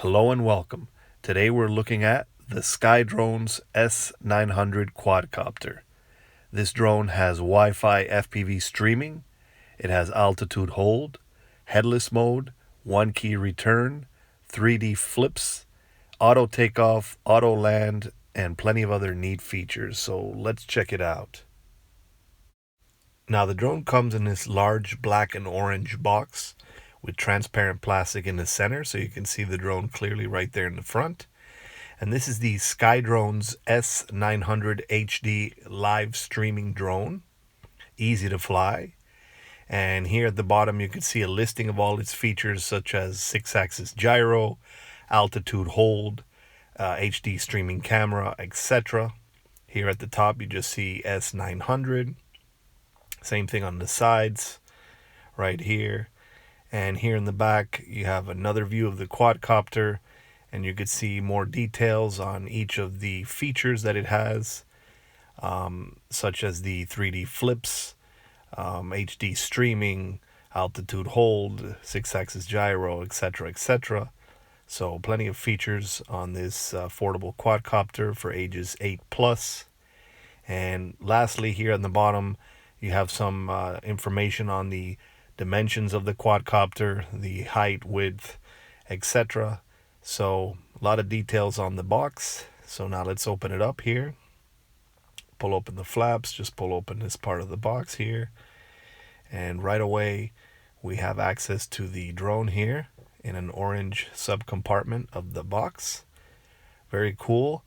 Hello and welcome. Today we're looking at the Skydrone's S-900 quadcopter. This drone has Wi-Fi FPV streaming, it has altitude hold, headless mode, one key return, 3D flips, auto takeoff, auto land, and plenty of other neat features. So let's check it out. Now the drone comes in this large black and orange box with transparent plastic in the center so you can see the drone clearly right there in the front. And this is the Skydrone's S-900 HD live streaming drone. Easy to fly. And here at the bottom you can see a listing of all its features such as 6-axis gyro, altitude hold, HD streaming camera, etc. Here at the top you just see S-900. Same thing on the sides right here. And here in the back you have another view of the quadcopter, and you could see more details on each of the features that it has, such as the 3D flips, HD streaming, altitude hold, 6-axis gyro, etc., etc. So plenty of features on this affordable quadcopter for ages 8 plus. And lastly, here on the bottom you have some information on the dimensions of the quadcopter, the height, width, etc. So a lot of details on the box. So now let's open it up here. Pull open the flaps, just pull open this part of the box here. And right away we have access to the drone here in an orange subcompartment of the box. Very cool.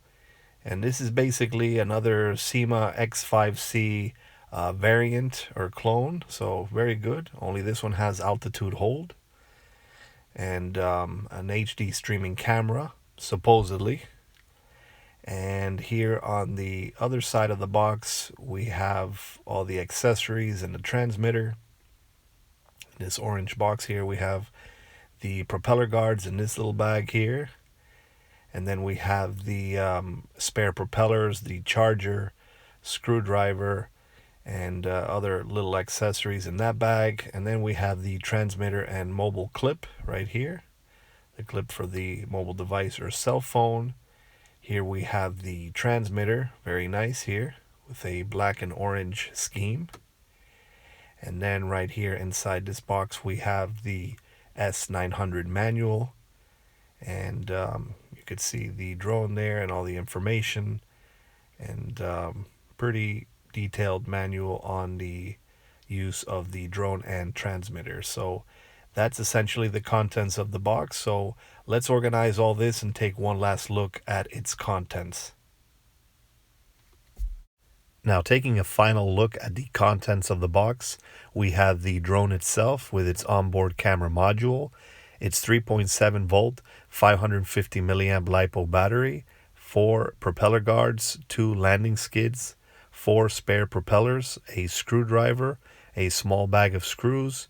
And this is basically another Syma X5C variant or clone, so very good. Only this one has altitude hold and an HD streaming camera, supposedly. And here on the other side of the box we have all the accessories and the transmitter. In this orange box here we have the propeller guards in this little bag here. And then we have the spare propellers, the charger, screwdriver, and other little accessories in that bag. And then we have the transmitter and mobile clip right here. The clip for the mobile device or cell phone. Here we have the transmitter, very nice here, with a black and orange scheme. And then right here inside this box we have the S-900 manual. And you could see the drone there and all the information, and pretty detailed manual on the use of the drone and transmitter. So that's essentially the contents of the box. So let's organize all this and take one last look at its contents. Now, taking a final look at the contents of the box, we have the drone itself with its onboard camera module, its 3.7 volt, 550 milliamp LiPo battery, 4 propeller guards, 2 landing skids, 4 spare propellers, a screwdriver, a small bag of screws,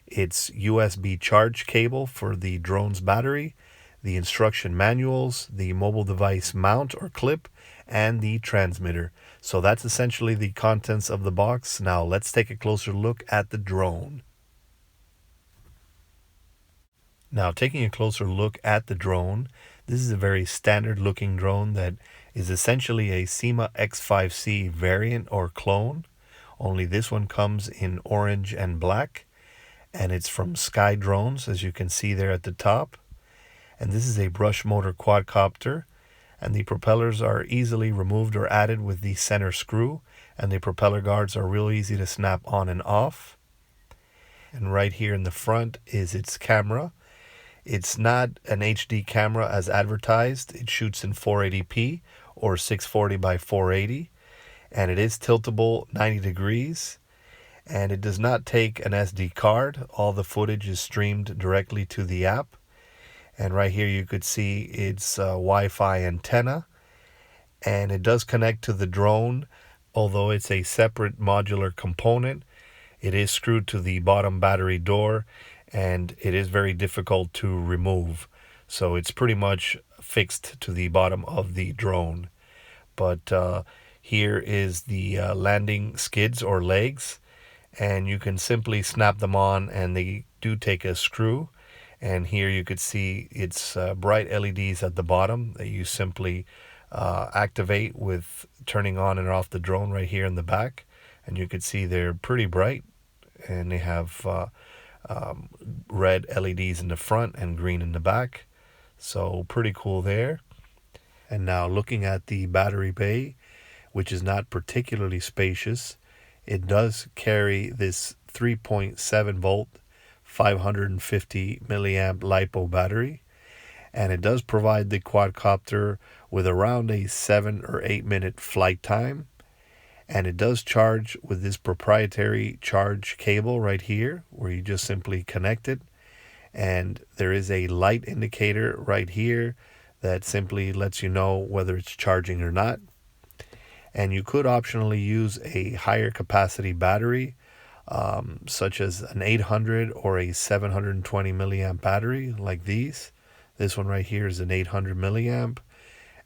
its USB charge cable for the drone's battery, the instruction manuals, the mobile device mount or clip, and the transmitter. So that's essentially the contents of the box. Now let's take a closer look at the drone. Now, taking a closer look at the drone, this is a very standard looking drone that is essentially a Syma X5C variant or clone. Only this one comes in orange and black, and it's from Skydrones, as you can see there at the top. And this is a brush motor quadcopter, and the propellers are easily removed or added with the center screw, and the propeller guards are real easy to snap on and off. And right here in the front is its camera. It's not an HD camera as advertised. It shoots in 480p or 640 by 480, and it is tiltable 90 degrees, and it does not take an SD card. All the footage is streamed directly to the app. And right here you could see its Wi-Fi antenna, and it does connect to the drone. Although it's a separate modular component, it is screwed to the bottom battery door, and it is very difficult to remove. So it's pretty much fixed to the bottom of the drone. But here is the landing skids or legs, and you can simply snap them on, and they do take a screw. And here you could see it's bright LEDs at the bottom that you simply activate with turning on and off the drone right here in the back. And you could see they're pretty bright, and they have red LEDs in the front and green in the back. So pretty cool there. And now looking at the battery bay, which is not particularly spacious, it does carry this 3.7 volt 550 milliamp LiPo battery, and it does provide the quadcopter with around a 7 or 8 minute flight time. And it does charge with this proprietary charge cable right here, where you just simply connect it. And there is a light indicator right here that simply lets you know whether it's charging or not. And you could optionally use a higher capacity battery, such as an 800 or a 720 milliamp battery like these. This one right here is an 800 milliamp.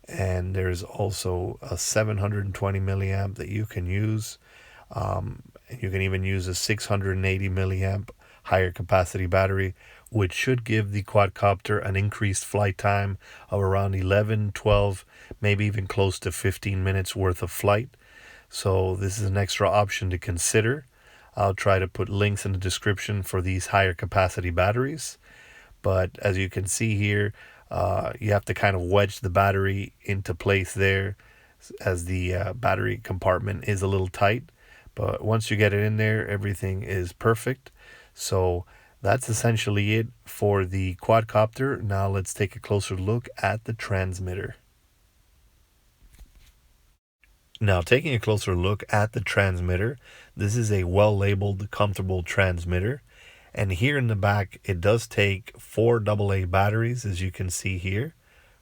And there's also a 720 milliamp that you can use. You can even use a 680 milliamp higher capacity battery, which should give the quadcopter an increased flight time of around 11, 12, maybe even close to 15 minutes worth of flight. So this is an extra option to consider. I'll try to put links in the description for these higher capacity batteries. But as you can see here, you have to kind of wedge the battery into place there, as the battery compartment is a little tight. But once you get it in there, everything is perfect. So that's essentially it for the quadcopter. Now let's take a closer look at the transmitter. Now, taking a closer look at the transmitter, this is a well-labeled, comfortable transmitter. And here in the back, it does take 4 AA batteries, as you can see here.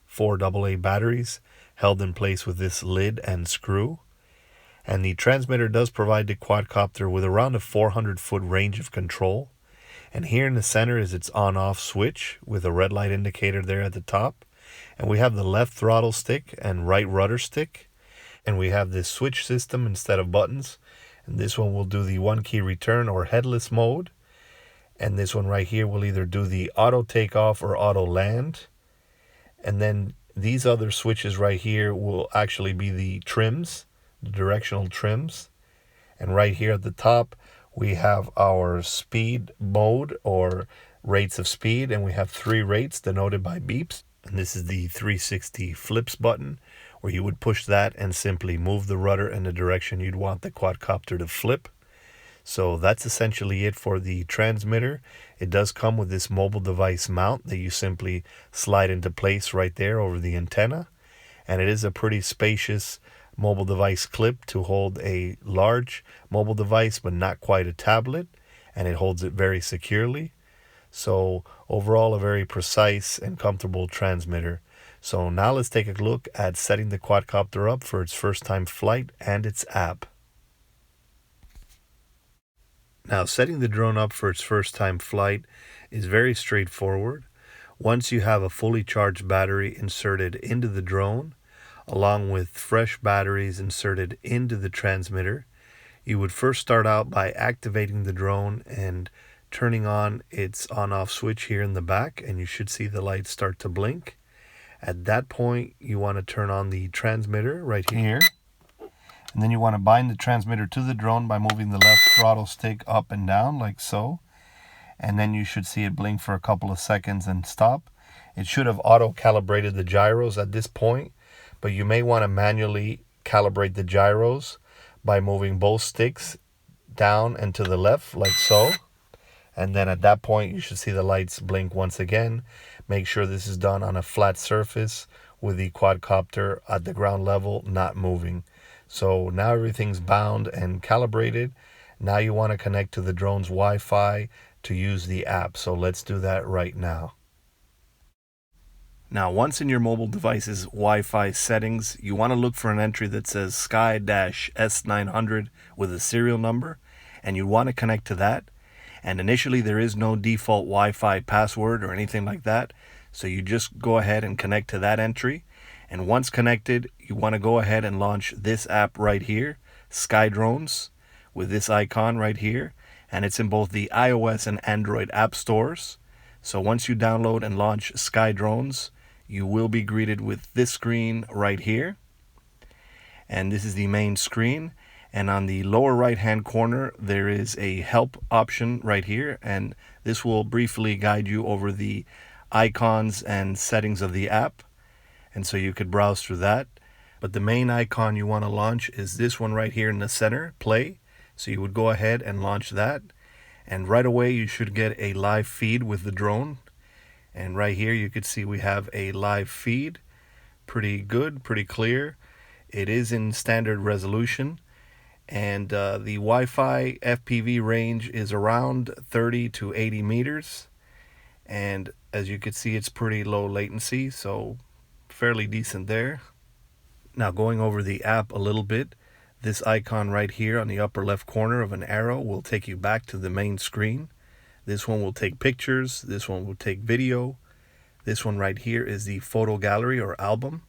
4 AA batteries held in place with this lid and screw. And the transmitter does provide the quadcopter with around a 400-foot range of control. And here in the center is its on-off switch with a red light indicator there at the top. And we have the left throttle stick and right rudder stick. And we have this switch system instead of buttons. And this one will do the one-key return or headless mode. And this one right here will either do the auto takeoff or auto land. And then these other switches right here will actually be the trims, the directional trims. And right here at the top, we have our speed mode or rates of speed. And we have 3 rates denoted by beeps. And this is the 360 flips button, where you would push that and simply move the rudder in the direction you'd want the quadcopter to flip. So that's essentially it for the transmitter. It does come with this mobile device mount that you simply slide into place right there over the antenna. And it is a pretty spacious mobile device clip to hold a large mobile device, but not quite a tablet. And it holds it very securely. So overall, a very precise and comfortable transmitter. So now let's take a look at setting the quadcopter up for its first time flight and its app. Now, setting the drone up for its first time flight is very straightforward. Once you have a fully charged battery inserted into the drone, along with fresh batteries inserted into the transmitter, you would first start out by activating the drone and turning on its on-off switch here in the back, and you should see the lights start to blink. At that point, you want to turn on the transmitter right here. And then you want to bind the transmitter to the drone by moving the left throttle stick up and down like so. And then you should see it blink for a couple of seconds and stop. It should have auto-calibrated the gyros at this point, but you may want to manually calibrate the gyros by moving both sticks down and to the left like so. And then at that point, you should see the lights blink once again. Make sure this is done on a flat surface with the quadcopter at the ground level, not moving. So now everything's bound and calibrated. Now you want to connect to the drone's Wi-Fi to use the app. So let's do that right now. Now, once in your mobile device's Wi-Fi settings, you want to look for an entry that says Sky-S900 with a serial number, and you want to connect to that. And initially, there is no default Wi-Fi password or anything like that. So you just go ahead and connect to that entry. And once connected, you want to go ahead and launch this app right here, Sky Drones, with this icon right here. And it's in both the iOS and Android app stores. So once you download and launch Sky Drones, you will be greeted with this screen right here. And this is the main screen. And on the lower right hand corner, there is a help option right here. And this will briefly guide you over the icons and settings of the app. And so you could browse through that. But the main icon you want to launch is this one right here in the center, play. So you would go ahead and launch that. And right away you should get a live feed with the drone. And right here you could see we have a live feed. Pretty good, pretty clear. It is in standard resolution. And the Wi-Fi FPV range is around 30 to 80 meters. And as you can see, it's pretty low latency, so fairly decent there. Now going over the app a little bit, this icon right here on the upper left corner of an arrow will take you back to the main screen. This one will take pictures, this one will take video. This one right here is the photo gallery or album.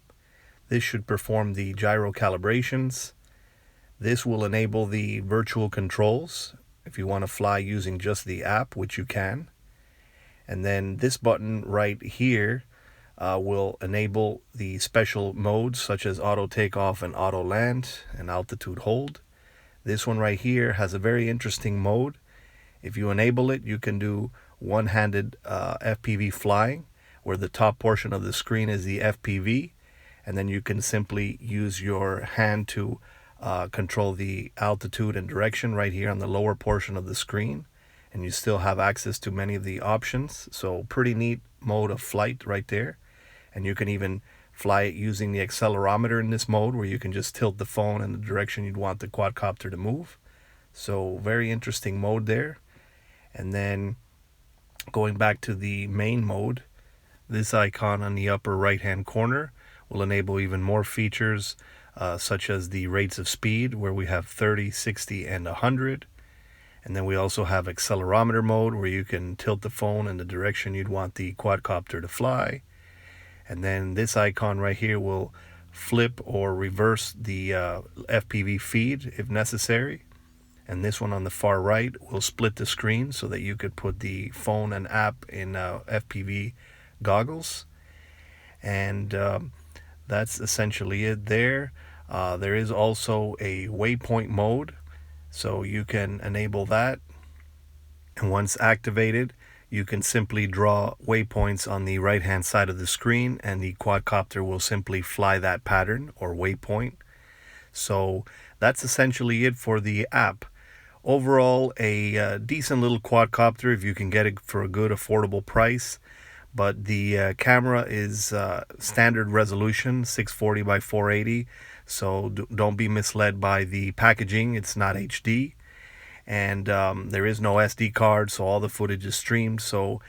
This should perform the gyro calibrations. This will enable the virtual controls if you want to fly using just the app, which you can. And then this button right here will enable the special modes such as auto takeoff and auto land and altitude hold. This one right here has a very interesting mode. If you enable it, you can do one-handed FPV flying, where the top portion of the screen is the FPV, and then you can simply use your hand to control the altitude and direction right here on the lower portion of the screen, and you still have access to many of the options. So pretty neat mode of flight right there. And you can even fly it using the accelerometer in this mode, where you can just tilt the phone in the direction you'd want the quadcopter to move. So very interesting mode there. And then going back to the main mode, this icon on the upper right hand corner will enable even more features, such as the rates of speed, where we have 30, 60, and 100. And then we also have accelerometer mode, where you can tilt the phone in the direction you'd want the quadcopter to fly. And then this icon right here will flip or reverse the FPV feed if necessary. And this one on the far right will split the screen so that you could put the phone and app in FPV goggles. And that's essentially it there. There is also a waypoint mode, so you can enable that. And once activated, you can simply draw waypoints on the right hand side of the screen, and the quadcopter will simply fly that pattern or waypoint. So that's essentially it for the app. Overall, a decent little quadcopter if you can get it for a good affordable price. But the camera is standard resolution, 640 by 480. So don't be misled by the packaging. It's not HD. And there is no SD card, so all the footage is streamed. So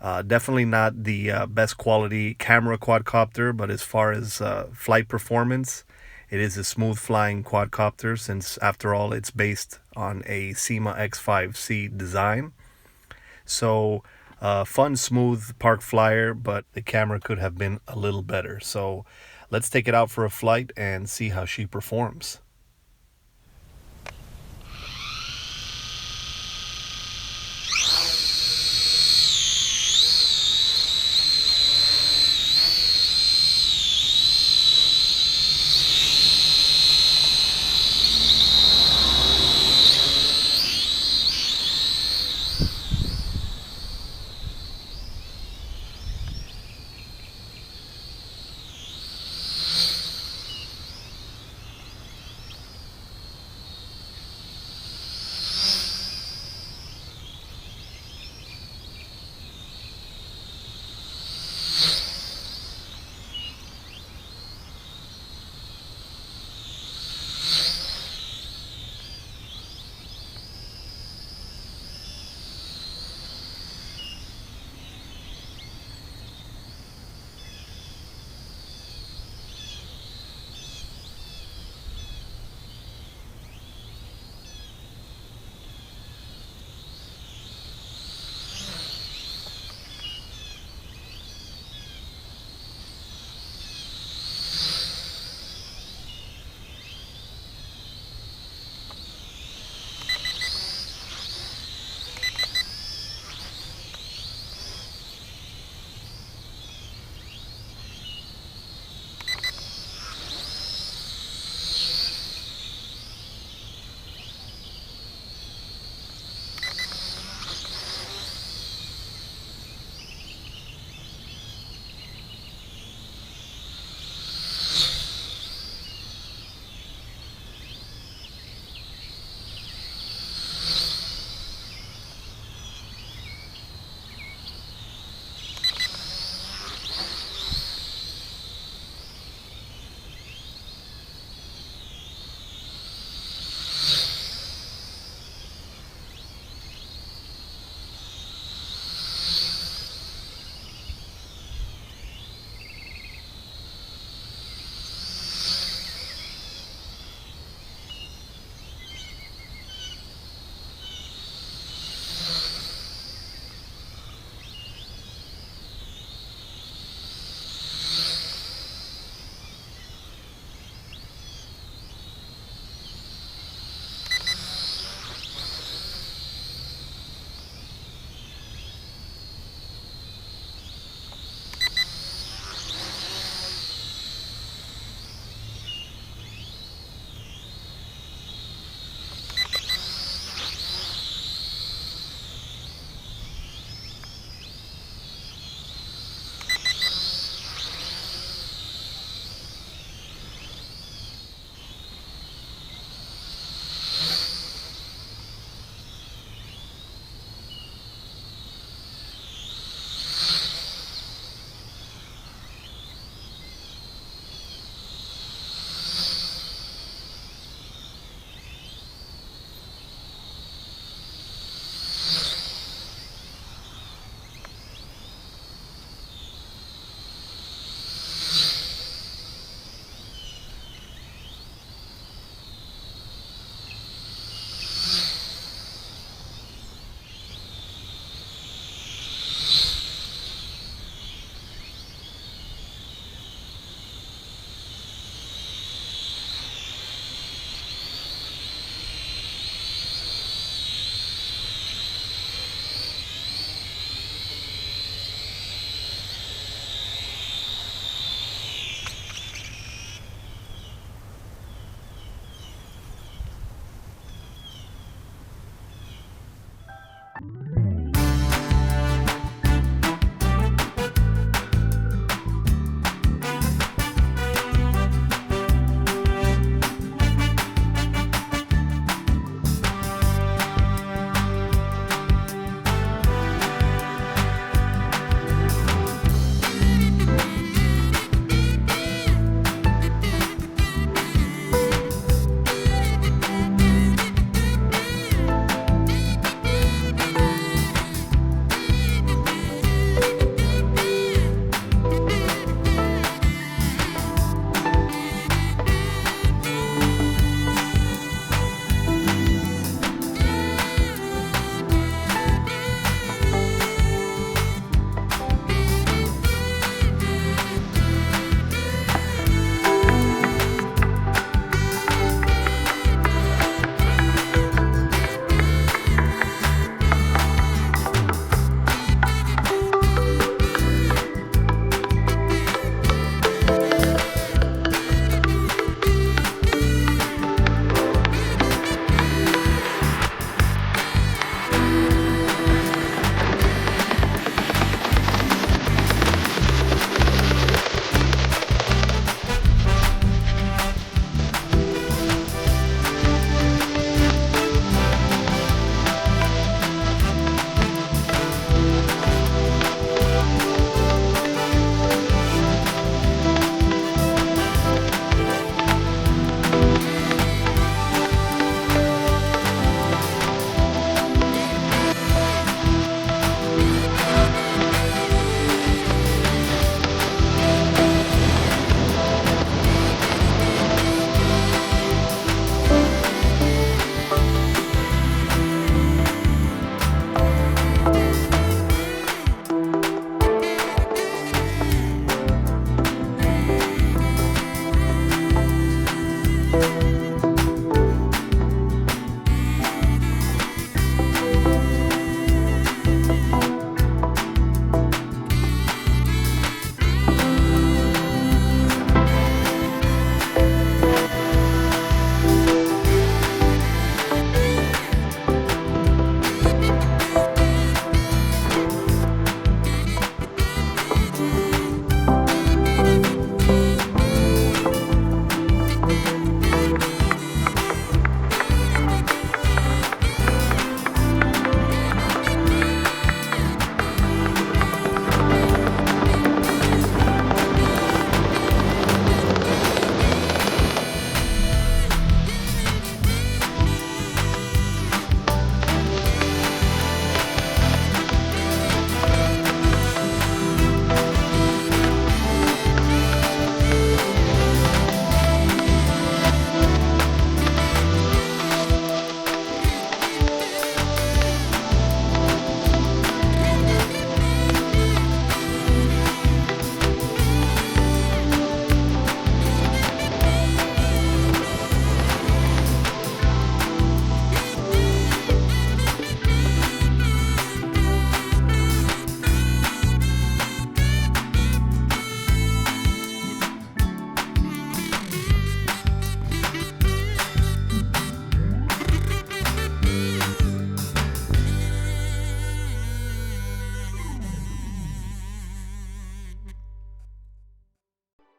definitely not the best quality camera quadcopter, but as far as flight performance, it is a smooth flying quadcopter, since after all it's based on a Syma X5C design. So fun, smooth park flyer, but the camera could have been a little better. So let's take it out for a flight and see how she performs.